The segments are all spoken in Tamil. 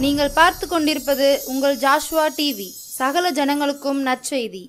நீங்கள் பார்த்து கொண்டிருப்பது உங்கள் ஜாஷ்வா டிவி. சகல ஜனங்களுக்கும் நற்செய்தி.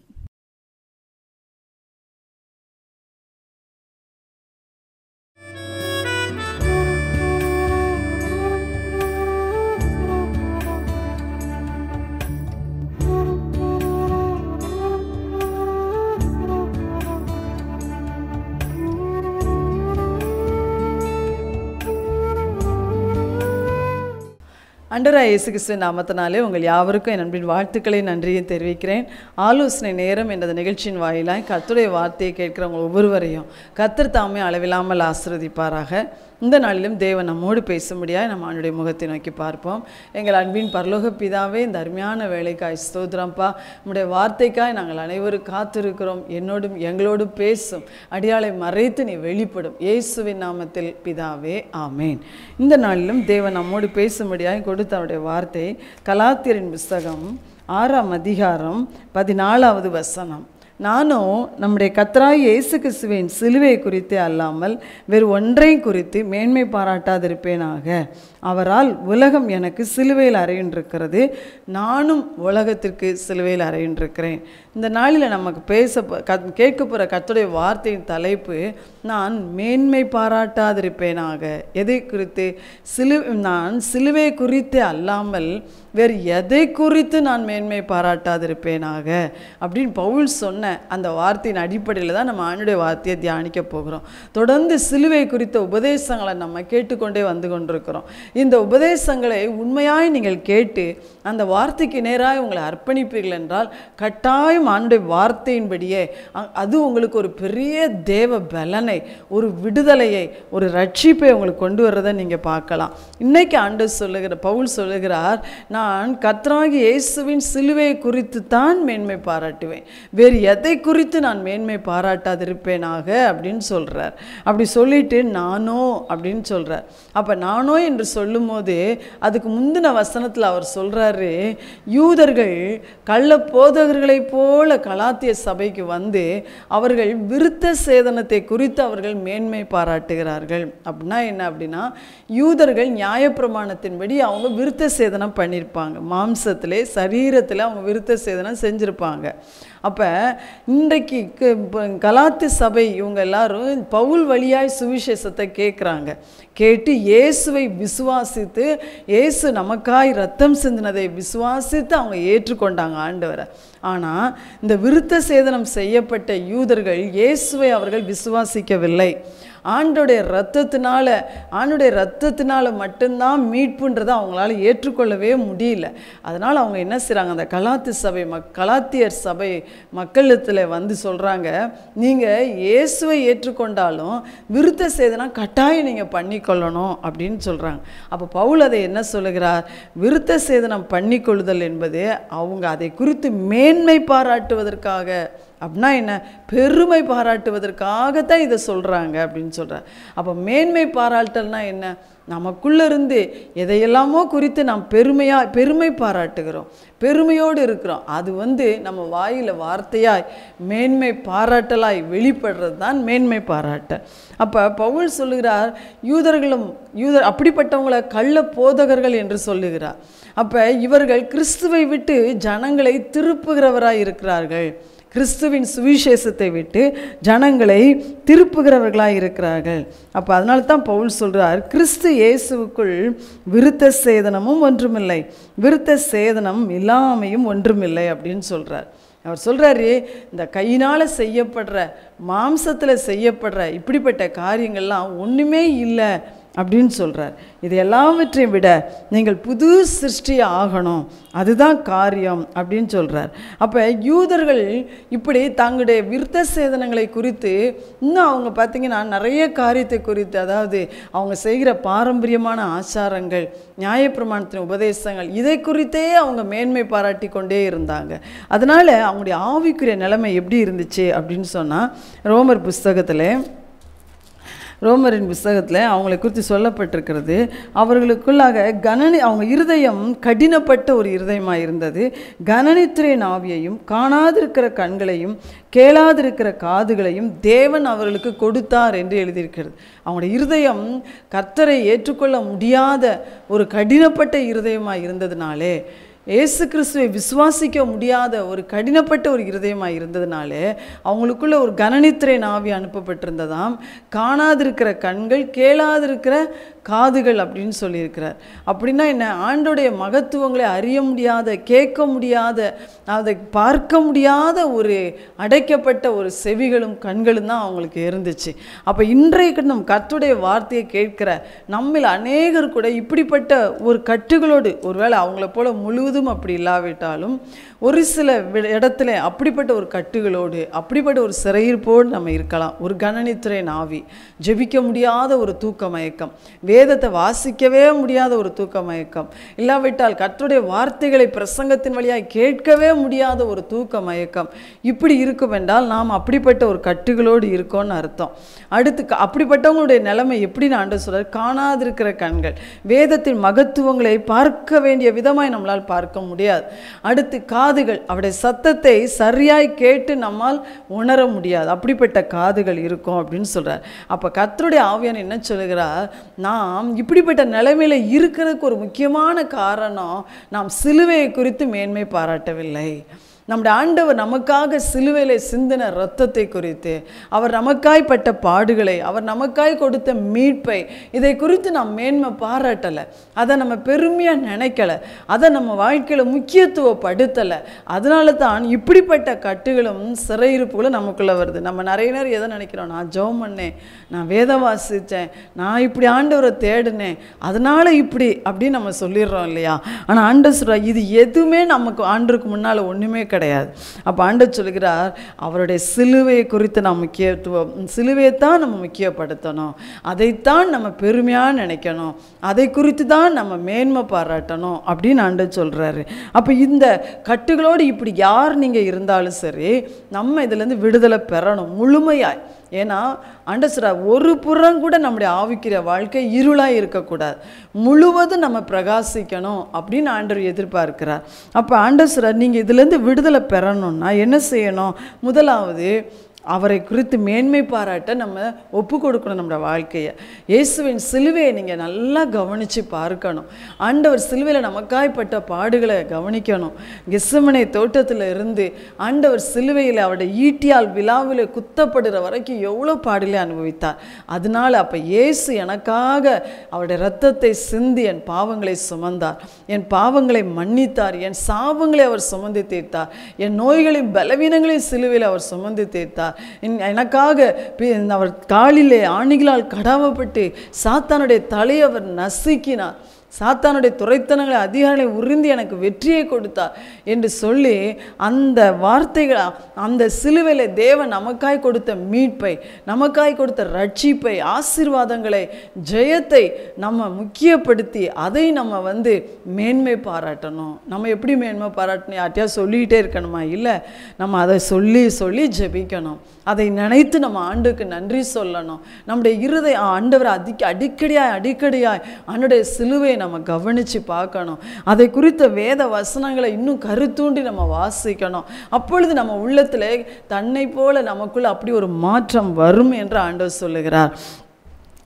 ஆண்டவராகிய இயேசு கிறிஸ்துவின் நாமத்தினாலே உங்கள் யாவருக்கும் என் அன்பின் வாழ்த்துக்களை நன்றியை தெரிவிக்கிறேன். ஆலோசனை நேரம் என்ற நிகழ்ச்சியின் வாயிலாய் கர்த்தருடைய வார்த்தையை கேட்கிறவங்க ஒவ்வொருவரையும் கர்த்தர் தாமே அளவில்லாமல் ஆசீர்வதிப்பாராக. இந்த நாளிலும் தேவன் நம்மோடு பேசும்படியாக நம்ம ஆண்டுடைய முகத்தை நோக்கி பார்ப்போம். எங்கள் அன்பின் பரலோக பிதாவே, இந்த அருமையான வேலைக்காய் ஸ்தோத்திரம்ப்பா. நம்முடைய வார்த்தைக்காய் நாங்கள் அனைவரும் காத்திருக்கிறோம். என்னோடும் எங்களோடும் பேசும், அடியாளை மறைத்து நீ வெளிப்படும். இயேசுவின் நாமத்தில் பிதாவே, ஆமேன். இந்த நாளிலும் தேவன் நம்மோடு பேசும்படியாக கொடுத்த அவருடைய வார்த்தை கலாத்தியரின் புஸ்தகம் 6ஆம் அதிகாரம் 14வது வசனம். நானும் நம்முடைய கர்த்தராகிய இயேசு கிறிஸ்துவின் சிலுவை குறித்தே அல்லாமல் வேறு ஒன்றையும் குறித்து மேன்மை பாராட்டாதிருப்பேனாக. அவரால் உலகம் எனக்கு சிலுவையில் அறையின்றிருக்கிறது, நானும் உலகத்திற்கு சிலுவையில் அறையின்றிருக்கிறேன். இந்த நாளில் நமக்கு கேட்க போகிற கர்த்தருடைய வார்த்தையின் தலைப்பு, நான் மேன்மை பாராட்டாதிருப்பேனாக. எதை குறித்து? நான் சிலுவை குறித்தே அல்லாமல் வேறு எதை குறித்து நான் மேன்மை பாராட்டாதிருப்பேனாக அப்படின்னு பவுல் சொன்ன அந்த வார்த்தையின் அடிப்படையில் தான் நம்ம ஆண்டுடைய வார்த்தையை தியானிக்க போகிறோம். தொடர்ந்து சிலுவை குறித்த உபதேசங்களை நம்ம கேட்டுக்கொண்டே வந்து கொண்டிருக்கிறோம். இந்த உபதேசங்களை உண்மையாய் நீங்கள் கேட்டு அந்த வார்த்தைக்கு நேராக உங்களை அர்ப்பணிப்பீர்கள் என்றால் கட்டாயம் ஆண்டுடைய வார்த்தையின்படியே அது உங்களுக்கு ஒரு பெரிய தேவ பலனை, ஒரு விடுதலையை, ஒரு ரட்சிப்பை உங்களுக்கு கொண்டு வர்றதை நீங்கள் பார்க்கலாம். இன்னைக்கு ஆண்டவர் பவுல் சொல்லுகிறார், நான் கர்த்தராகிய இயேசுவின் சிலுவை குறித்து தான் மேன்மை பாராட்டுவேன், வேறு எதை குறித்து நான் மேன்மை பாராட்டாதிருப்பேனாக அப்படின்னு சொல்கிறார். அப்படி சொல்லிட்டு நானோ அப்படின்னு சொல்கிறார். அப்போ நானோ என்று சொல்லும் போது அதுக்கு முந்தின வசனத்தில் அவர் சொல்கிறாரு, யூதர்கள் கள்ள போதகர்களைப் போல கலாத்திய சபைக்கு வந்து அவர்கள் விருத்த சேதனத்தை குறித்து அவர்கள் மேன்மை பாராட்டுகிறார்கள். அப்படின்னா என்ன? அப்படின்னா யூதர்கள் நியாயப்பிரமாணத்தின்படி அவங்க விருத்த சேதனம் பண்ணியிருப்பாங்க, மாம்சத்திலே சரீரத்தில் அவங்க விருத்த சேதனம் செஞ்சுருப்பாங்க. அப்போ இன்றைக்கு கலாத்திய சபை இவங்க எல்லாரும் பவுல் வழியாய் சுவிசேஷத்தை கேட்குறாங்க. கேட்டு இயேசுவை விசுவாசித்து, இயேசு நமக்காய் ரத்தம் சிந்தினதை விசுவாசித்து அவங்க ஏற்றுக்கொண்டாங்க ஆண்டவரை. ஆனால் இந்த விருத்த சேதனம் செய்யப்பட்ட யூதர்கள் இயேசுவை அவர்கள் விசுவாசிக்கவில்லை. ஆண்டுடைய ரத்தத்தினால மட்டும்தான் மீட்புன்றதை அவங்களால ஏற்றுக்கொள்ளவே முடியல. அதனால் அவங்க என்ன செய்கிறாங்க, அந்த கலாத்தியர் சபை மக்களிடத்தில் வந்து சொல்கிறாங்க, நீங்கள் இயேசுவை ஏற்றுக்கொண்டாலும் விருத்த சேதனம் கட்டாயம் நீங்கள் பண்ணிக்கொள்ளணும் அப்படின்னு சொல்கிறாங்க. அப்போ பவுல் அதை என்ன சொல்லுகிறார்? விருத்த சேதனம் பண்ணிக்கொள்ளுதல் என்பது அவங்க அதை குறித்து மேன்மை பாராட்டுவதற்காக, அப்படின்னா என்ன? பெருமை பாராட்டுவதற்காகத்தான் இதை சொல்கிறாங்க அப்படின்னு சொல்கிறார். அப்போ மேன்மை பாராட்டல்னா என்ன? நமக்குள்ளே இருந்து எதையெல்லாமோ குறித்து நாம் பெருமை பாராட்டுகிறோம், பெருமையோடு இருக்கிறோம். அது நம்ம வாயில் வார்த்தையாய் மேன்மை பாராட்டலாய் வெளிப்படுறது தான் மேன்மை பாராட்டல். அப்போ பவுல் சொல்லுகிறார், யூதர் அப்படிப்பட்டவங்களை கள்ள போதகர்கள் என்று சொல்லுகிறார். அப்போ இவர்கள் கிறிஸ்துவை விட்டு ஜனங்களை திருப்புகிறவராய் இருக்கிறார்கள், கிறிஸ்துவின் சுவிசேஷத்தை விட்டு ஜனங்களை திருப்புகிறவர்களாக இருக்கிறார்கள். அப்போ அதனால தான் பவுல் சொல்கிறார், கிறிஸ்து இயேசுவுக்குள் விருத்த சேதனமும் ஒன்றுமில்லை, விருத்த சேதனம் இல்லாமையும் ஒன்றுமில்லை அப்படின்னு சொல்கிறார். அவர் சொல்கிறாரு, இந்த கையினால் செய்யப்படுற, மாம்சத்தில் செய்யப்படுற இப்படிப்பட்ட காரியங்கள்லாம் ஒன்றுமே இல்லை அப்படின்னு சொல்கிறார். இது எல்லாவற்றையும் விட நீங்கள் புது சிருஷ்டியை ஆகணும், அதுதான் காரியம் அப்படின்னு சொல்கிறார். அப்போ யூதர்கள் இப்படி தங்களுடைய விருத்த சேதனங்களை குறித்து இன்னும் அவங்க பார்த்திங்கன்னா நிறைய காரியத்தை குறித்து, அதாவது அவங்க செய்கிற பாரம்பரியமான ஆச்சாரங்கள், நியாயப்பிரமாணத்தின் உபதேசங்கள், இதை குறித்தே அவங்க மேன்மை பாராட்டி கொண்டே இருந்தாங்க. அதனால் அவங்களுடைய ஆவிக்குரிய நிலைமை எப்படி இருந்துச்சு அப்படின்னு சொன்னால், ரோமர் புஸ்தகத்தில் ரோமரின் புஸ்தகத்தில் அவங்களை குறித்து சொல்லப்பட்டிருக்கிறது. அவர்களுக்குள்ளாக அவங்க இருதயம் கடினப்பட்ட ஒரு இருதயமாக இருந்தது. கனநித்திரையின் ஆவியையும் காணாதிருக்கிற கண்களையும் கேளாதிருக்கிற காதுகளையும் தேவன் அவர்களுக்கு கொடுத்தார் என்று எழுதியிருக்கிறது. அவங்களுடைய இருதயம் கர்த்தரை ஏற்றுக்கொள்ள முடியாத ஒரு கடினப்பட்ட இருதயமாக இருந்ததுனாலே, இயேசு கிறிஸ்துவை விசுவாசிக்க முடியாத ஒரு கடினப்பட்ட ஒரு இருதயமாக இருந்ததுனாலே அவங்களுக்குள்ள ஒரு கனநித்திரையின் ஆவி அனுப்பப்பட்டிருந்ததாம். காணாதிருக்கிற கண்கள், கேளாதிருக்கிற காதுகள் அப்படின்னு சொல்லியிருக்கிறார். அப்படின்னா என்ன? ஆண்டோடைய மகத்துவங்களை அறிய முடியாத, கேட்க முடியாத, அதை பார்க்க முடியாத ஒரு அடைக்கப்பட்ட ஒரு செவிகளும் கண்களும் தான் அவங்களுக்கு இருந்துச்சு. அப்போ இன்றைக்கு நம் கர்த்தருடைய வார்த்தையை கேட்கிற நம்மில் அநேகர் கூட இப்படிப்பட்ட ஒரு கட்டுகளோடு, ஒருவேளை அவங்கள போல முழுவதும் அப்படி இல்லாவிட்டாலும் ஒரு சில இடத்துல அப்படிப்பட்ட ஒரு கட்டுகளோடு, அப்படிப்பட்ட ஒரு சிறையிருப்போடு நம்ம இருக்கலாம். ஒரு கனநித்திரையின் ஆவி, ஜெபிக்க முடியாத ஒரு தூக்க மயக்கம், வேதத்தை வாசிக்கவே முடியாத ஒரு தூக்க மயக்கம், இல்லாவிட்டால் கர்த்தருடைய வார்த்தைகளை பிரசங்கத்தின் வழியாக கேட்கவே முடியாத ஒரு தூக்க மயக்கம், இப்படி இருக்கும் என்றால் நாம் அப்படிப்பட்ட ஒரு கட்டுகளோடு இருக்கோன்னு அர்த்தம். அடுத்து அப்படிப்பட்டவங்களுடைய நிலைமை எப்படின்னு ஆண்டவர் சொல்றார், காணாதிருக்கிற கண்கள், வேதத்தின் மகத்துவங்களை பார்க்க வேண்டிய விதமாய் நம்மளால் பார்க்க முடியாது. அடுத்து காதுகள், அவருடைய சத்தத்தை சரியாய் கேட்டு நம்மால் உணர முடியாது, அப்படிப்பட்ட காதுகள் இருக்கும் அப்படின்னு சொல்றார். அப்போ கர்த்தருடைய ஆவியானவர் என்ன சொல்லுகிறார், நாம் இப்படிப்பட்ட நிலைமையில இருக்கிறதுக்கு ஒரு முக்கியமான காரணம், நாம் சிலுவையை குறித்து மேன்மை பாராட்டவில்லை. நம்முடைய ஆண்டவர் நமக்காக சிலுவையிலே சிந்தின இரத்தத்தை குறித்து, அவர் நமக்காய் பட்ட பாடுகளை, அவர் நமக்காய் கொடுத்த மீட்பை, இதை குறித்து நாம் மேன்மை பாராட்டலை, அதை நம்ம பெருமையாக நினைக்கலை, அதை நம்ம வாழ்க்கையில் முக்கியத்துவப்படுத்தலை. அதனால தான் இப்படிப்பட்ட கட்டுகளும் சிறையிருப்புகளும் நமக்குள்ளே வருது. நம்ம நிறைய நேரம் எதை நினைக்கிறோம், நான் ஜெபம் பண்ணேன், நான் வேதம் வாசித்தேன், நான் இப்படி ஆண்டவரை தேடினேன், அதனால் இப்படி அப்படின்னு நம்ம சொல்லிடுறோம் இல்லையா? ஆனால் ஆண்டவர் சொல்கிறார், இது எதுவுமே நமக்கு ஆண்டவருக்கு முன்னால் ஒன்றுமே கிடையாது. அப்போ ஆண்டவர் சொல்கிறார், அவருடைய சிலுவையை குறித்து நாம் முக்கியத்துவம், சிலுவையை தான் நம்ம முக்கியப்படுத்தணும், அதைத்தான் நம்ம பெருமையாக நினைக்கணும், அதை குறித்து தான் நம்ம மேன்மை பாராட்டணும் அப்படின்னு ஆண்டவர் சொல்கிறாரு. அப்போ இந்த கட்டுகளோடு இப்படி யார் நீங்கள் இருந்தாலும் சரி, நம்ம இதிலேருந்து விடுதலை பெறணும் முழுமையாய். ஏன்னா ஆண்டவர் சொல்றார், ஒரு புறம் கூட நம்முடைய ஆவிக்கிற வாழ்க்கை இருளாக இருக்கக்கூடாது, முழுவதும் நம்ம பிரகாசிக்கணும் அப்படின்னு ஆண்டவர் எதிர்பார்க்கிறார். அப்போ ஆண்டவர் சொல்றார், நீங்கள் இதுலேருந்து விடுதலை பெறணும்னா என்ன செய்யணும்? முதலாவது அவரை குறித்து மேன்மை பாராட்ட நம்ம ஒப்பு கொடுக்கணும் நம்மளோட வாழ்க்கையை. இயேசுவின் சிலுவையை நீங்கள் நல்லா கவனித்து பார்க்கணும். ஆண்டவர் சிலுவையில் நமக்காய்ப்பட்ட பாடுகளை கவனிக்கணும். கெத்செமனே தோட்டத்தில் இருந்து ஆண்டவர் சிலுவையில் அவருடைய ஈட்டியால் விழாவில் குத்தப்படுற வரைக்கும் எவ்வளோ பாடுகளை அனுபவித்தார். அதனால் அப்போ இயேசு எனக்காக அவருடைய இரத்தத்தை சிந்தி என் பாவங்களை சுமந்தார், என் பாவங்களை மன்னித்தார், என் சாபங்களை அவர் சுமந்து தீர்த்தார், என் நோய்களின் பலவீனங்களையும் சிலுவையில் அவர் சுமந்து தீர்த்தார். எனக்காக அவர் காலிலே ஆணிகளால் கடாவப்பட்டு சாத்தானுடைய தலையை அவர் நசுக்கினார், சாத்தானுடைய துரைத்தனங்களை அதிகாரங்களை உறிந்து எனக்கு வெற்றியை கொடுத்தார் என்று சொல்லி அந்த வார்த்தைகளை, அந்த சிலுவையில் தேவன் நமக்காய் கொடுத்த மீட்பை, நமக்காய் கொடுத்த ரட்சிப்பை, ஆசீர்வாதங்களை, ஜெயத்தை நம்ம முக்கியப்படுத்தி அதை நம்ம மேன்மை பாராட்டணும். நம்ம எப்படி மேன்மை பாராட்டணும்? யார்ட்டையா சொல்லிகிட்டே இருக்கணுமா? இல்லை, நம்ம அதை சொல்லி சொல்லி ஜெபிக்கணும். அதை நினைத்து நம்ம ஆண்டுக்கு நன்றி சொல்லணும். நம்முடைய இருதயம் ஆண்டவரை அடிக்கடியாய் ஆண்டுடைய சிலுவையை நம்ம கவனித்து பார்க்கணும். அதை குறித்த வேத வசனங்களை இன்னும் கருத்தூண்டி நம்ம வாசிக்கணும். அப்பொழுது நம்ம உள்ளத்தில் தன்னை போல நமக்குள்ள அப்படி ஒரு மாற்றம் வரும் என்று ஆண்டவர் சொல்லுகிறார்.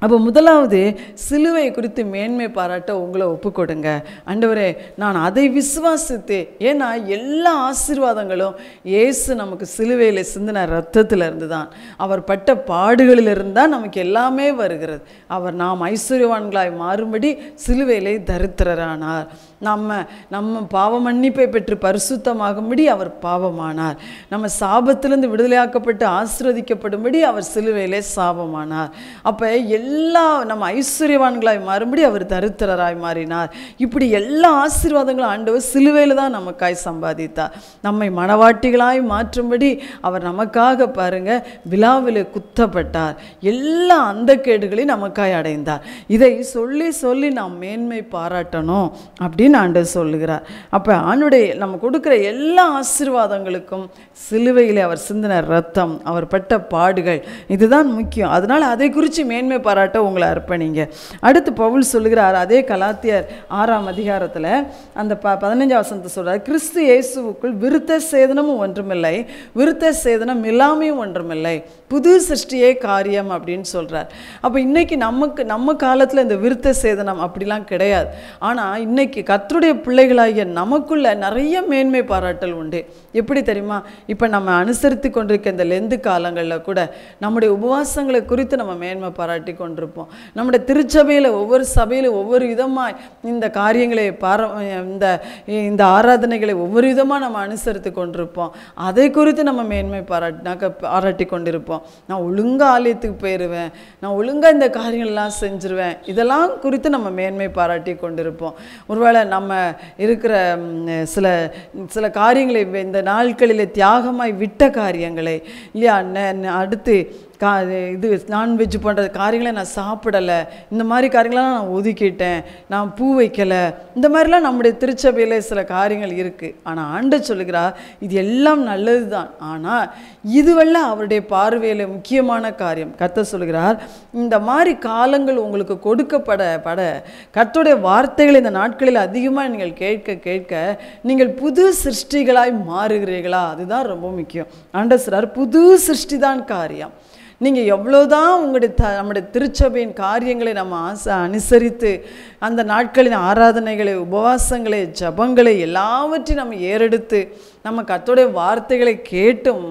அப்போ முதலாவது சிலுவை குறித்து மேன்மை பாராட்ட உங்களை ஒப்பு கொடுங்க. ஆண்டவரே, நான் அதை விசுவாசித்து, ஏன்னா எல்லா ஆசீர்வாதங்களும் இயேசு நமக்கு சிலுவையில் சிந்தின இரத்தத்திலிருந்து தான், அவர் பட்ட பாடுகளிலிருந்து தான் நமக்கு எல்லாமே வருகிறது. அவர் நாம் ஐஸ்வர்யவான்களாய் மாறும்படி சிலுவையிலே தரித்திரரானார். நம்ம பாவ மன்னிப்பை பெற்று பரிசுத்தமாகும்படி அவர் பாவமானார். நம்ம சாபத்திலிருந்து விடுதலையாக்கப்பட்டு ஆசீர்வதிக்கப்படும்படி அவர் சிலுவையிலே சாபமானார். அப்போ எல்லா எல்லா நம்ம ஐஸ்வர்யவான்களாய் மாறும்படி அவர் தரித்திரராய் மாறினார். இப்படி எல்லா ஆசீர்வாதங்களும் ஆண்டவர் சிலுவையில் தான் நமக்காய் சம்பாதித்தார். நம்மை மணவாட்டிகளாய் மாற்றும்படி அவர் நமக்காக பாருங்க விழாவில் குத்தப்பட்டார். எல்லா அந்த கேடுகளையும் நமக்காய் அடைந்தார். இதை சொல்லி சொல்லி நாம் மேன்மை பாராட்டணும் அப்படின்னு ஆண்டவர் சொல்லுகிறார். அப்போ ஆண்டுடைய நம்ம கொடுக்குற எல்லா ஆசீர்வாதங்களுக்கும் சிலுவையில் அவர் சிந்தின ரத்தம், அவர் பட்ட பாடுகள், இதுதான் முக்கியம். அதனால் அதை குறித்து மேன்மை பாராட்ட உங்களை அர்ப்பணிங்க. அடுத்து பவுல் சொல்லுகிறார், அதே கலாத்தியர் 6ஆம் அதிகாரத்தில் அந்த 15ஆம் வசனத்தை சொல்கிறார், கிறிஸ்து இயேசுவுக்குள் விருத்த சேதனமும் ஒன்றுமில்லை, விருத்த சேதனம் இல்லாமையும் ஒன்றுமில்லை, புது சிருஷ்டியே காரியம் அப்படின்னு சொல்கிறார். அப்போ இன்னைக்கு நம்ம காலத்தில் இந்த விருத்த சேதனம் அப்படிலாம் கிடையாது. ஆனால் இன்னைக்கு கர்த்தருடைய பிள்ளைகளாகிய நமக்குள்ள நிறைய மேன்மை பாராட்டல் உண்டு. எப்படி தெரியுமா? இப்போ நம்ம அனுசரித்து கொண்டிருக்க இந்த லெந்து காலங்களில் கூட நம்முடைய உபவாசங்களை குறித்து நம்ம மேன்மை பாராட்டி கொண்டிருப்போம். நம்முடைய திருச்சபையில் ஒவ்வொரு சபையில் ஒவ்வொரு விதமாக இந்த காரியங்களை இந்த ஆராதனைகளை ஒவ்வொரு விதமாக நம்ம அனுசரித்து கொண்டிருப்போம். அதை குறித்து நம்ம மேன்மை பாராட்டி கொண்டிருப்போம். நான் ஒழுங்காக ஆலயத்துக்கு போயிடுவேன், நான் ஒழுங்காக இந்த காரியங்கள்லாம் செஞ்சுருவேன், இதெல்லாம் குறித்து நம்ம மேன்மை பாராட்டி கொண்டிருப்போம். ஒருவேளை நம்ம இருக்கிற சில காரியங்களை இந்த நாட்களில் தியாகமாய் விட்ட காரியங்களை இல்லையா, அடுத்து இது நான்வெஜ் போன்ற காரியங்களை நான் சாப்பிடலை, இந்த மாதிரி காரியங்களாம் நான் ஒதுக்கிட்டேன், நான் பூ வைக்கலை, இந்த மாதிரிலாம் நம்முடைய திருச்சபையில் சில காரியங்கள் இருக்குது. ஆனால் ஆண்டவர் சொல்லுகிறார், இது எல்லாம் நல்லது தான், ஆனால் இதுவெல்லாம் அவருடைய பார்வையில் முக்கியமான காரியம். கர்த்தர் சொல்லுகிறார், இந்த மாதிரி காலங்கள் உங்களுக்கு கொடுக்கப்பட கர்த்தருடைய வார்த்தைகளை இந்த நாட்களில் அதிகமாக நீங்கள் கேட்க நீங்கள் புது சிருஷ்டிகளாய் மாறுகிறீர்களா, அதுதான் ரொம்ப முக்கியம். ஆண்டவர் சொல்றார், புது சிருஷ்டி தான் காரியம். நீங்கள் எவ்வளோதான் நம்முடைய திருச்சபையின் காரியங்களை நம்ம அனுசரித்து அந்த நாட்களின் ஆராதனைகளை, உபவாசங்களை, ஜபங்களை எல்லாவற்றையும் நம்ம ஏறெடுத்து நம்ம கர்த்தருடைய வார்த்தைகளை கேட்டும்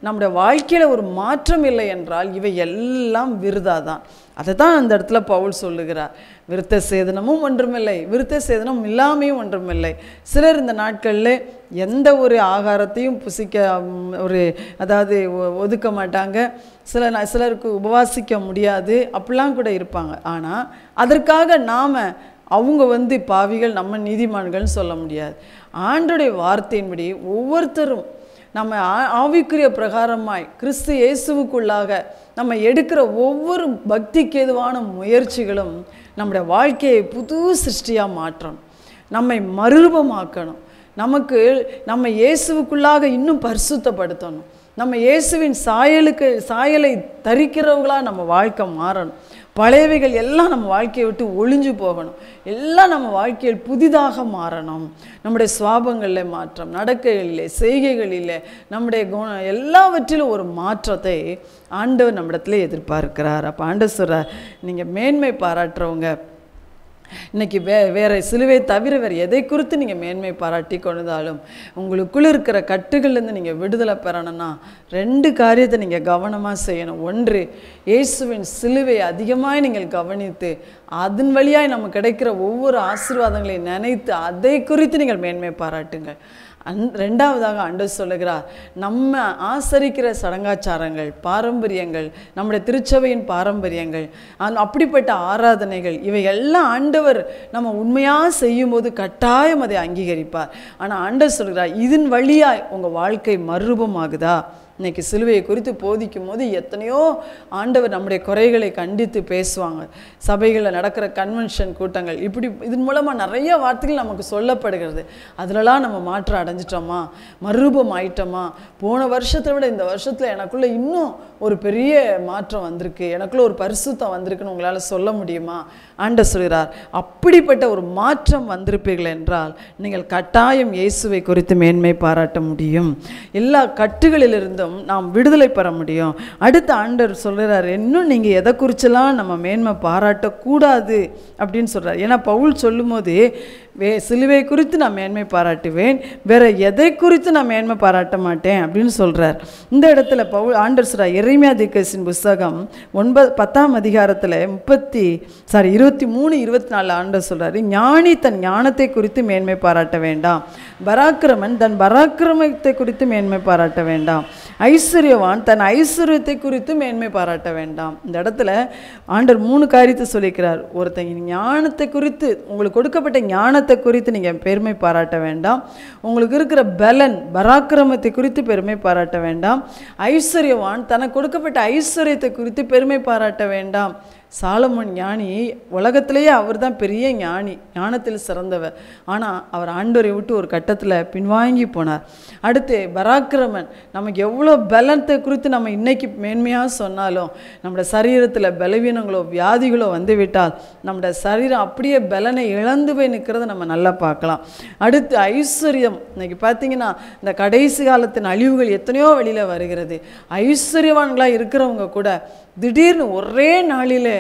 நம்முடைய வாழ்க்கையில் ஒரு மாற்றம் இல்லை என்றால் இவை எல்லாம் விருதாதான். அதை தான் அந்த இடத்துல பவுல் சொல்லுகிறார். விருத்த சேதனமும் ஒன்றுமில்லை, விருத்த சேதனம் இல்லாமையும் ஒன்றுமில்லை. சிலர் இந்த நாட்களில் எந்த ஒரு ஆகாரத்தையும் புசிக்க ஒதுக்க மாட்டாங்க. சிலருக்கு உபவாசிக்க முடியாது, அப்படிலாம் கூட இருப்பாங்க. ஆனால் அதற்காக அவங்க பாவிகள், நம்ம நீதிமான்கள்னு சொல்ல முடியாது. ஆண்டவருடைய வார்த்தையின்படி ஒவ்வொருத்தரும் நம்ம ஆவிக்குரிய பிரகாரமாய் கிறிஸ்து இயேசுவுக்குள்ளாக நம்ம எடுக்கிற ஒவ்வொரு பக்திக்கு ஏதுவான முயற்சிகளும் நம்முடைய வாழ்க்கையை புது சிருஷ்டியாக மாற்றணும், நம்மை மறுரூபமாக்கணும், நம்ம இயேசுவுக்குள்ளாக இன்னும் பரிசுத்தப்படுத்தணும், நம்ம இயேசுவின் சாயலை தரிக்கிறவங்களாக நம்ம வாழ்க்கை மாறணும். பழையவைகள் எல்லாம் நம்ம வாழ்க்கையை விட்டு ஒழிஞ்சு போகணும், எல்லாம் நம்ம வாழ்க்கையில் புதிதாக மாறணும். நம்முடைய சுவாபங்களில் மாற்றம், நடக்கைகளிலே, செய்கைகளிலே, நம்முடைய குணம் எல்லாவற்றிலும் ஒரு மாற்றத்தை ஆண்டவர் நம்மிடத்துல எதிர்பார்க்கிறார். அப்போ ஆண்டவர் சொல்கிறார், நீங்கள் மேன்மை பாராட்டுறவங்க இன்றைக்கி வேறு சிலுவை தவிர வேறு எதை குறித்து நீங்கள் மேன்மை பாராட்டி கொண்டாலும் உங்களுக்குள்ளே இருக்கிற கட்டுகள்லேருந்து நீங்கள் விடுதலை பெறணும்னா 2 காரியத்தை நீங்கள் கவனமாக செய்யணும். ஒன்று, இயேசுவின் சிலுவை அதிகமாக நீங்கள் கவனித்து அதன் வழியாய் நமக்கு கிடைக்கிற ஒவ்வொரு ஆசீர்வாதங்களையும் நினைத்து அதை குறித்து நீங்கள் மேன்மை பாராட்டுங்கள். ரெண்டாவதாக ஆண்டவர் சொல்லுகிறார், நம்ம ஆசரிக்கிற சடங்காச்சாரங்கள், பாரம்பரியங்கள், நம்முடைய திருச்சபையின் பாரம்பரியங்கள், அப்படிப்பட்ட ஆராதனைகள், இவை எல்லாம் ஆண்டவர் நம்ம உண்மையாக செய்யும் போது கட்டாயம் அதை அங்கீகரிப்பார். ஆனால் ஆண்டவர் சொல்கிறார், இதன் வழியாய் உங்கள் வாழ்க்கை மறுரூபமாகுதா? இன்றைக்கி சிலுவையை குறித்து போதிக்கும் போது எத்தனையோ ஆண்டவர் நம்முடைய குறைகளை கண்டித்து பேசுவாங்க. சபைகளில் நடக்கிற கன்வென்ஷன் கூட்டங்கள், இதன் மூலமாக நிறைய வார்த்தைகள் நமக்கு சொல்லப்படுகிறது. அதிலலாம் நம்ம மாற்றம் அடைஞ்சிட்டோமா, மறுரூபம் ஆயிட்டோமா, போன வருஷத்தை விட இந்த வருஷத்தில் எனக்குள்ளே இன்னும் ஒரு பெரிய மாற்றம் வந்திருக்கு, எனக்குள்ளே ஒரு பரிசுத்தம் வந்திருக்குன்னு உங்களால் சொல்ல முடியுமா? ஆண்டவர் சொல்கிறார், அப்படிப்பட்ட ஒரு மாற்றம் வந்திருப்பீர்கள் என்றால் நீங்கள் கட்டாயம் இயேசுவை குறித்து மேன்மை பாராட்ட முடியும். எல்லா கட்டுகளிலிருந்தும் நாம் விடுதலை பெற முடியும். அடுத்த ஆண்டவர் சொல்கிறார், இன்னும் நீங்கள் எதை குறிச்செல்லாம் நம்ம மேன்மை பாராட்டக்கூடாது அப்படின்னு சொல்கிறார். ஏன்னா பவுல் சொல்லும் போது சிலுவை குறித்து நான் மேன்மை பாராட்டுவேன், வேற எதை குறித்து நான் மேன்மை பாராட்ட மாட்டேன் அப்படின்னு சொல்கிறார். இந்த இடத்துல ஆண்டவர் சொல்கிறார், எரேமியா தீர்க்கதரிசியின் புஸ்தகம் 10ஆம் அதிகாரத்தில் 23-24 ஆண்டவர் சொல்கிறார், ஞானி தன் ஞானத்தை குறித்து மேன்மை பாராட்ட வேண்டாம், பராக்கிரமன் தன் பராக்கிரமத்தை குறித்து மேன்மை பாராட்ட வேண்டாம், ஐஸ்வர்யவான் தன் ஐஸ்வர்யத்தை குறித்து மேன்மை பாராட்ட வேண்டாம். இந்த இடத்துல ஆண்டவர் 3 காரியத்தை சொல்லிக்கிறார். ஒருத்தங்க ஞானத்தை குறித்து, உங்களுக்கு கொடுக்கப்பட்ட ஞானத்தை குறித்து நீங்கள் பெருமை பாராட்ட வேண்டாம். உங்களுக்கு இருக்கிற பலன் பராக்கிரமத்தை குறித்து பெருமை பாராட்ட வேண்டாம். ஐஸ்வர்யவான் தனக்கு கொடுக்கப்பட்ட ஐஸ்வர்யத்தை குறித்து பெருமை பாராட்ட வேண்டாம். சாலமோன் ஞானி, உலகத்திலேயே அவர் தான் பெரிய ஞானி, ஞானத்தில் சிறந்தவர். ஆனால் அவர் ஆண்டவரை விட்டு ஒரு கட்டத்தில் பின்வாங்கி போனார். அடுத்து பராக்கிரமன், நமக்கு எவ்வளோ பலத்தை குறித்து நம்ம இன்னைக்கு மேன்மையாக சொன்னாலும் நம்முடைய சரீரத்தில் பலவீனங்களோ வியாதிகளோ வந்துவிட்டால் நம்முடைய சரீரம் அப்படியே பலனை இழந்து போய் நிற்கிறத நம்ம நல்லா பார்க்கலாம். அடுத்து ஐஸ்வர்யம், இன்னைக்கு பார்த்தீங்கன்னா இந்த கடைசி காலத்தின் அழிவுகள் எத்தனையோ வெளியில் வருகிறது. ஐஸ்வர்யவான்களாக இருக்கிறவங்க கூட திடீர்னு ஒரே நாளில்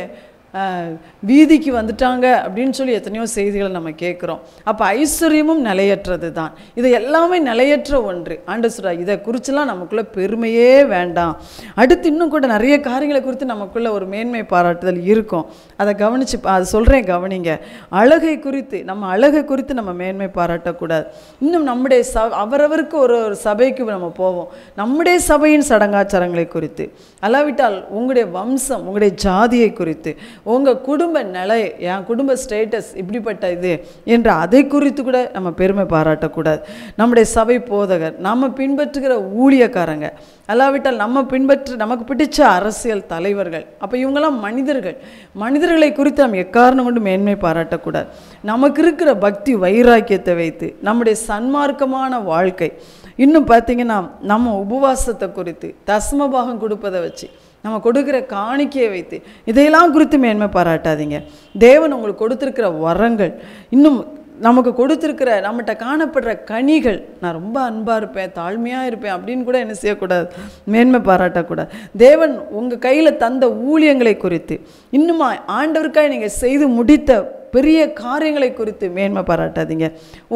வீதிக்கு வந்துட்டாங்க அப்படின்னு சொல்லி எத்தனையோ செய்திகளை நம்ம கேட்குறோம். அப்போ ஐஸ்வர்யமும் நிலையற்றது தான். இது எல்லாமே நிலையற்ற ஒன்று. ஆண்டவர் சொல்றார், இதை குறிச்செல்லாம் நமக்குள்ளே பெருமையே வேண்டாம். அடுத்து இன்னும் கூட நிறைய காரியங்களை குறித்து நமக்குள்ளே ஒரு மேன்மை பாராட்டுதல் இருக்கும். அதை கவனித்து அதை சொல்கிறேன், கவனிங்க. அழகை குறித்து, நம்ம அழகை குறித்து நம்ம மேன்மை பாராட்டக்கூடாது. இன்னும் நம்முடைய அவரவருக்கு ஒரு சபைக்கு நம்ம போவோம், நம்முடைய சபையின் சடங்காச்சாரங்களை குறித்து, அல்லாவிட்டால் உங்களுடைய வம்சம், உங்களுடைய ஜாதியை குறித்து, உங்கள் குடும்ப நிலை, என் குடும்ப ஸ்டேட்டஸ் இப்படிப்பட்ட இது என்று அதை குறித்து கூட நம்ம பெருமை பாராட்டக்கூடாது. நம்முடைய சபை போதகர், நம்ம பின்பற்றுகிற ஊழியக்காரங்க, அல்லாவிட்டால் நமக்கு பிடிச்ச அரசியல் தலைவர்கள், அப்போ இவங்கெல்லாம் மனிதர்களை குறித்து நம்ம எக்காரணம் கொண்டு மேன்மை பாராட்டக்கூடாது. நமக்கு இருக்கிற பக்தி வைராக்கியத்தை வைத்து, நம்முடைய சன்மார்க்கமான வாழ்க்கை, இன்னும் பார்த்தீங்கன்னா நம்ம உபவாசத்தை குறித்து, தசமபாகம் கொடுப்பதை வச்சு, நம்ம கொடுக்குற காணிக்கையை வைத்து, இதையெல்லாம் குறித்து மேன்மை பாராட்டாதீங்க. தேவன் உங்களுக்கு கொடுத்துருக்கிற வரங்கள், இன்னும் நமக்கு கொடுத்துருக்கிற நம்மகிட்ட காணப்படுற கனிகள், நான் ரொம்ப அன்பாக இருப்பேன், தாழ்மையாக இருப்பேன் அப்படின்னு கூட என்ன செய்யக்கூடாது, மேன்மை பாராட்டக்கூடாது. தேவன் உங்கள் கையில் தந்த ஊழியங்களை குறித்து, இன்னுமா ஆண்டவருக்காக நீங்கள் செய்து முடித்த பெரிய காரியங்களை குறித்து மேன்மை பாராட்டாதீங்க.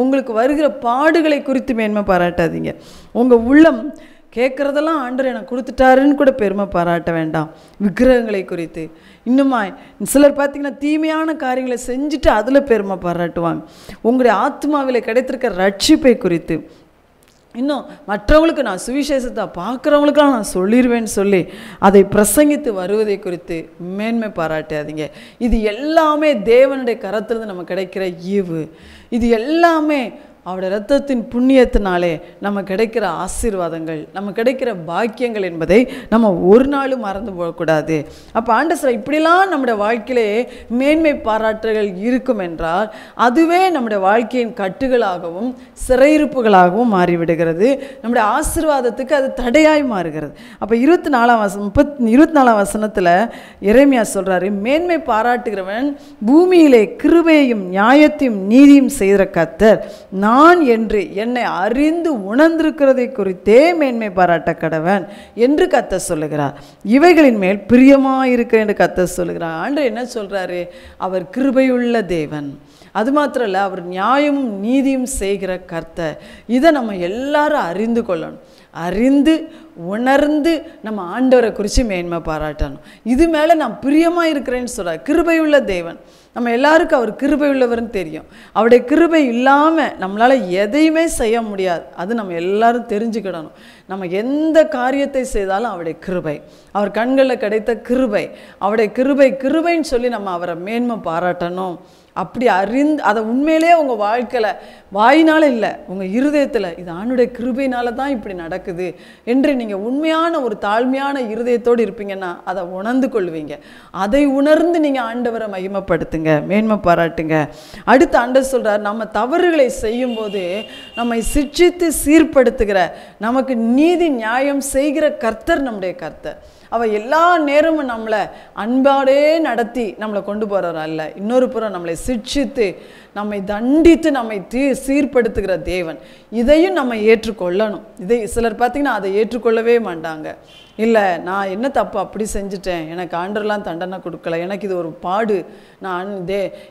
உங்களுக்கு வருகிற பாடுகளை குறித்து மேன்மை பாராட்டாதீங்க. உங்கள் உள்ளம் கேட்குறதெல்லாம் ஆண்டவர் எனக்கு கொடுத்துட்டாருன்னு கூட பெருமை பாராட்ட வேண்டாம். விக்கிரகங்களை குறித்து, இன்னுமா சிலர் பார்த்திங்கன்னா தீமையான காரியங்களை செஞ்சுட்டு அதில் பெருமை பாராட்டுவாங்க. உங்களுடைய ஆத்மாவில் கிடைத்திருக்க ரட்சிப்பை குறித்து, இன்னும் மற்றவங்களுக்கு நான் சுவிசேஷத்தை பார்க்குறவங்களுக்கெல்லாம் நான் சொல்லிடுவேன்னு சொல்லி அதை பிரசங்கித்து வருவதை குறித்து மேன்மை பாராட்டாதீங்க. இது எல்லாமே தேவனுடைய கரத்திலிருந்து நம்ம கிடைக்கிற ஈவு. இது எல்லாமே அவருடைய இரத்தத்தின் புண்ணியத்தினாலே நம்ம கிடைக்கிற ஆசீர்வாதங்கள், நம்ம கிடைக்கிற பாக்கியங்கள் என்பதை நம்ம ஒரு நாளும் மறந்து போகக்கூடாது. அப்போ ஆண்டவர் இப்படிலாம் நம்முடைய வாழ்க்கையிலே மேன்மை பாராட்டுகள் இருக்கும் என்றால் அதுவே நம்முடைய வாழ்க்கையின் கட்டுகளாகவும் சிறையிருப்புகளாகவும் மாறிவிடுகிறது. நம்முடைய ஆசீர்வாதத்துக்கு அது தடையாய் மாறுகிறது. அப்போ 24ஆம் வசனத்தில் எரேமியா சொல்கிறாரு, மேன்மை பாராட்டுகிறவன் பூமியிலே கிருபையையும் நியாயத்தையும் நீதியும் செய்கிற கர்த்தர் நான் என்று என்னை அறிந்து உணர்ந்திருக்கிறதை குறித்தே மேன்மை பாராட்ட கடவன் என்று கர்த்தர் சொல்லுகிறார். இவைகளின் மேல் பிரியமாயிருக்கிறேன் என்று கர்த்தர் சொல்லுகிறார். ஆண்டவர் என்ன சொல்றாரு? அவர் கிருபையுள்ள தேவன், அது மாத்திரம் இல்லை, அவர் நியாயமும் நீதியும் செய்கிற கர்த்தர். இதை நம்ம எல்லாரும் அறிந்து கொள்ளணும். அறிந்து உணர்ந்து நம்ம ஆண்டவரை குறித்து மேன்மை பாராட்டணும். இது மேலே நான் பிரியமாக இருக்கிறேன்னு சொல்கிறார். கிருபையுள்ள தேவன், நம்ம எல்லாருக்கும் அவர் கிருபை உள்ளவர்னு தெரியும். அவருடைய கிருபை இல்லாமல் நம்மளால் எதையுமே செய்ய முடியாது. அது நம்ம எல்லாரும் தெரிஞ்சுக்கிடணும். நம்ம எந்த காரியத்தை செய்தாலும் அவருடைய கிருபை, அவர் கண்களில் கிடைத்த கிருபை, அவருடைய கிருபைன்னு சொல்லி நம்ம அவரை மேன்மை பாராட்டணும். அப்படி அறிந்து அதை உண்மையிலே உங்கள் வாழ்க்கையில் வாயினால் இல்லை, உங்கள் இருதயத்தில் இது ஆண்டுடைய கிருபையினால தான் இப்படி நடக்குது என்று நீங்கள் உண்மையான ஒரு தாழ்மையான இருதயத்தோடு இருப்பீங்கன்னா அதை உணர்ந்து கொள்வீங்க. அதை உணர்ந்து நீங்கள் ஆண்டவரை மகிமைப்படுத்துங்க, மேன்மை பாராட்டுங்க. அடுத்து ஆண்டவர் சொல்கிறார், நம்ம தவறுகளை செய்யும்போது நம்மை சிட்சித்து சீர்படுத்துகிற, நமக்கு நீதி நியாயம் செய்கிற கர்த்தர் நம்முடைய கர்த்தர். அவள் எல்லா நேரமும் நம்மளை அன்பாடே நடத்தி நம்மளை கொண்டு போகிறார் அல்ல, இன்னொரு புறம் நம்மளை சிட்சித்து நம்மை தண்டித்து நம்மை சீர்படுத்துகிற தேவன். இதையும் நம்ம ஏற்றுக்கொள்ளணும். இதை சிலர் பார்த்திங்கன்னா அதை ஏற்றுக்கொள்ளவே மாட்டாங்க. இல்லை, நான் என்ன தப்பு அப்படி செஞ்சுட்டேன், எனக்கு ஆண்டர்லாம் தண்டனை கொடுக்கல, எனக்கு இது ஒரு பாடு,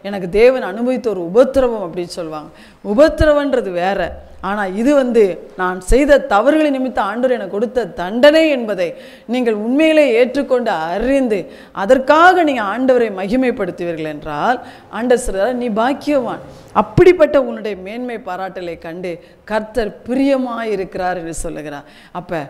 எனக்கு தேவன் அனுபவித்த ஒரு உபத்திரவம் அப்படின்னு சொல்லுவாங்க. உபத்திரவன்றது வேற, ஆனால் இது நான் செய்த தவறுகளை நிமித்தம் ஆண்டவர் எனக்கு கொடுத்த தண்டனை என்பதை நீங்கள் உண்மையிலே ஏற்றுக்கொண்டு அறிந்து அதற்காக நீங்கள் ஆண்டவரை மகிமைப்படுத்துவீர்கள் என்றால் ஆண்டவர் சொல்றார், நீ பாக்கியவான். அப்படிப்பட்ட உன்னுடைய மேன்மை பாராட்டலை கண்டு கர்த்தர் பிரியமாக இருக்கிறார் என்று சொல்லுகிறார். அப்போ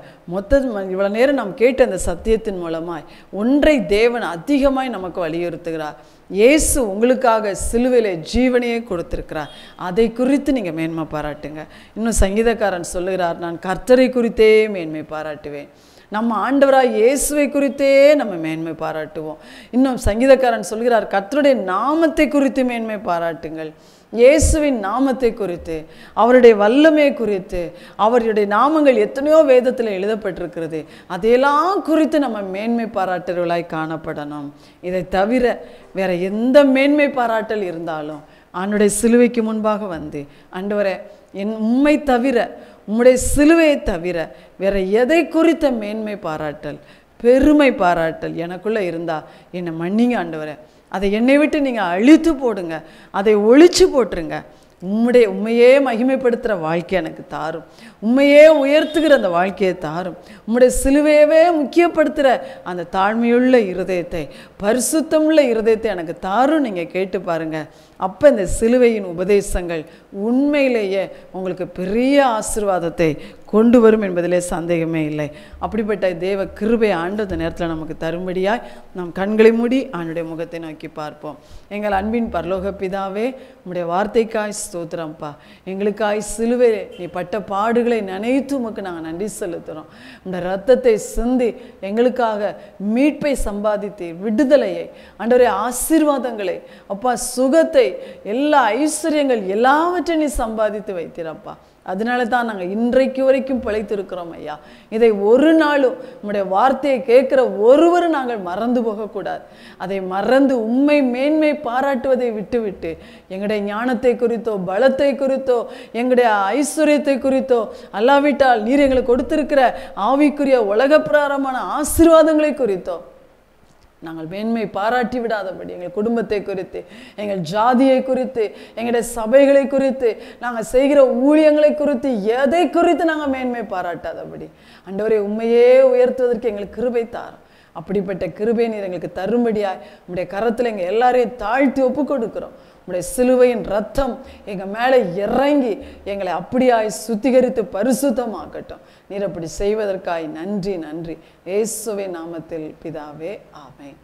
இவ்வளோ நேரம் நாம் கேட்ட அந்த சத்தியத்தின் மூலமாய் ஒன்றை தேவன் அதிகமாய் நமக்கு வலியுறுத்துகிறார். இயேசு உங்களுக்காக சிலுவையிலே ஜீவனையே கொடுத்திருக்கிறார். அதை குறித்து நீங்கள் மேன்மை பாராட்டுங்க. இன்னும் சங்கீதக்காரன் சொல்லுகிறார், நான் கர்த்தரை குறித்தே மேன்மை பாராட்டுவேன். நம்ம ஆண்டவராக இயேசுவை குறித்தே நம்ம மேன்மை பாராட்டுவோம். இன்னும் சங்கீதக்காரன் சொல்கிறார், கர்த்தருடைய நாமத்தை குறித்து மேன்மை பாராட்டுங்கள். இயேசுவின் நாமத்தை குறித்து, அவருடைய வல்லமை குறித்து, அவருடைய நாமங்கள் எத்தனையோ வேதத்தில் எழுதப்பட்டிருக்கிறது, அதையெல்லாம் குறித்து நம்ம மேன்மை பாராட்டுறவர்களாய் காணப்படணும். இதை தவிர வேற எந்த மேன்மை பாராட்டல் இருந்தாலும் அவனுடைய சிலுவைக்கு முன்பாக வந்து, ஆண்டவரே உம்மை தவிர, உம்முடைய சிலுவையை தவிர வேற எதை குறித்த மேன்மை பாராட்டல், பெருமை பாராட்டல் எனக்குள்ளே இருந்தா என்னை மன்னிங்க ஆண்டவரே, அதை என்னை விட்டு நீங்கள் அழித்து போடுங்க, அதை ஒழிச்சு போட்டுருங்க. உண்மையே மகிமைப்படுத்துகிற வாழ்க்கை எனக்கு தாரும், உண்மையே உயர்த்துகிற அந்த வாழ்க்கையை தாரும், உம்முடைய சிலுவையவே முக்கியப்படுத்துகிற அந்த தாழ்மையுள்ள இருதயத்தை, பரிசுத்தமுள்ள இருதயத்தை எனக்கு தாரும். நீங்கள் கேட்டு பாருங்கள். அப்போ இந்த சிலுவையின் உபதேசங்கள் உண்மையிலேயே உங்களுக்கு பெரிய ஆசீர்வாதத்தை கொண்டு வரும் என்பதிலே சந்தேகமே இல்லை. அப்படிப்பட்ட தேவ கிருபை ஆண்டு நேரத்தில் நமக்கு தரும்படியாய் நாம் கண்களை மூடி ஆண்டுடைய முகத்தை நோக்கி பார்ப்போம். எங்கள் அன்பின் பரலோக பிதாவே, உம்முடைய வார்த்தைக்காய் ஸ்தோத்திரம்ப்பா. எங்களுக்காய் சிலுவை நீ பட்ட பாடுகளை நினைத்து உமக்கு நாங்கள் நன்றி செலுத்துகிறோம். உம்முடைய ரத்தத்தை சிந்தி எங்களுக்காக மீட்பை சம்பாதித்து விடுதலையை, ஆண்டவரே ஆசீர்வாதங்களை, அப்பா சுகத்தை, எல்லா ஐஸ்வர்யங்கள் எல்லாவற்றையும் நீ சம்பாதித்து வைத்திரப்பா. அதனால தான் நாங்கள் இன்றைக்கு வரைக்கும் பிழைத்திருக்கிறோம் ஐயா. இதை ஒரு நாளும் உம்முடைய வார்த்தையை கேட்குற ஒருவரும் நாங்கள் மறந்து போகக்கூடாது. அதை மறந்து உண்மை மேன்மை பாராட்டுவதை விட்டுவிட்டு எங்களுடைய ஞானத்தை குறித்தோ, பலத்தை குறித்தோ, எங்களுடைய ஐஸ்வர்யத்தை குறித்தோ, அல்லாவிட்டால் நீர் எங்களுக்கு கொடுத்திருக்கிற ஆவிக்குரிய உலக பிரகாரமான ஆசீர்வாதங்களை குறித்தோ நாங்கள் மேன்மை பாராட்டி விடாதபடி, எங்கள் குடும்பத்தை குறித்து, எங்கள் ஜாதியை குறித்து, எங்களுடைய சபைகளை குறித்து, நாங்கள் செய்கிற ஊழியங்களை குறித்து, எதை குறித்து நாங்கள் மேன்மை பாராட்டாதபடி ஆண்டவரே உண்மையே உயர்த்துவதற்கு எங்களுக்கு கிருபை தாரும். அப்படிப்பட்ட கிருபை நீர் எங்களுக்கு தரும்படியாய் உம்முடைய கரத்தில் எங்கள் எல்லாரையும் தாழ்த்தி ஒப்பு கொடுக்கிறோம். உம்முடைய சிலுவையின் ரத்தம் எங்கள் மேலே இறங்கி எங்களை அப்படியாய் சுத்திகரித்து பரிசுத்தமாக்கட்டும். நீர் அப்படி செய்வதற்காய் நன்றி நன்றி. இயேசுவின் நாமத்தில் பிதாவே, ஆமென்.